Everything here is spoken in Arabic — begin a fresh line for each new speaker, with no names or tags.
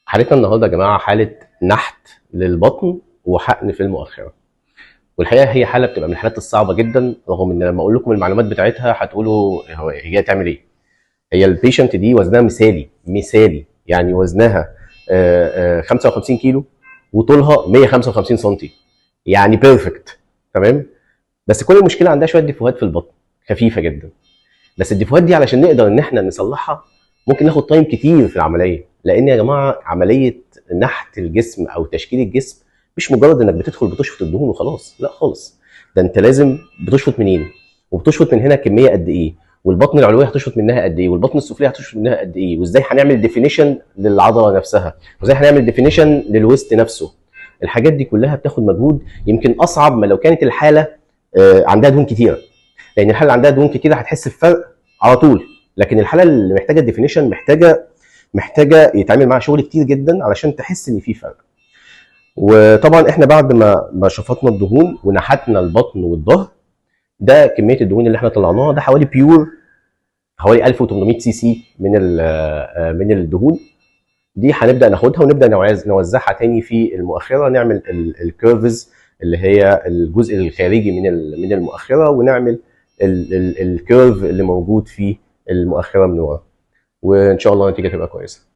حالتنا النهارده يا جماعه حاله نحت للبطن وحقن في المؤخره. والحقيقه هي حاله بتبقى من الحالات الصعبه جدا، رغم ان لما اقول لكم المعلومات بتاعتها هتقولوا هي تعمل ايه. هي البيشنت دي وزنها مثالي يعني وزنها 55 كيلو وطولها 155 سم، يعني بيرفكت تمام. بس كل المشكله عندها شويه ديفوهات في البطن خفيفه جدا. بس الديفوهات دي علشان نقدر ان احنا نصلحها ممكن ناخد تايم كتير في العمليه، لان يا جماعه عمليه نحت الجسم او تشكيل الجسم مش مجرد انك بتدخل بتشفط الدهون وخلاص، لا خالص. ده انت لازم بتشفط منين، وبتشفط من هنا كميه قد ايه، والبطن العلويه هتشفط منها قد ايه، والبطن السفليه هتشفط منها قد ايه، وازاي هنعمل ديفينيشن للعضله نفسها، وازاي هنعمل ديفينيشن للويست نفسه. الحاجات دي كلها بتاخد مجهود يمكن اصعب ما لو كانت الحاله عندها دهون كتيره. لان الحاله اللي عندها دهون كتيره هتحس بفرق على طول، لكن الحاله اللي محتاجه الديفينيشن محتاجه يتعمل معاها شغل كتير جدا علشان تحس ان في فرق. وطبعا احنا بعد ما شفطنا الدهون ونحتنا البطن والظهر، ده كميه الدهون اللي احنا طلعناها ده حوالي بيور، حوالي 1800 سي سي من الدهون. دي هنبدا ناخدها ونبدا نوزعها تاني في المؤخره، نعمل الكيرفز اللي هي الجزء الخارجي من المؤخره، ونعمل الكيرف اللي موجود في المؤخره من ورا، وان شاء الله النتيجه تبقى كويسه.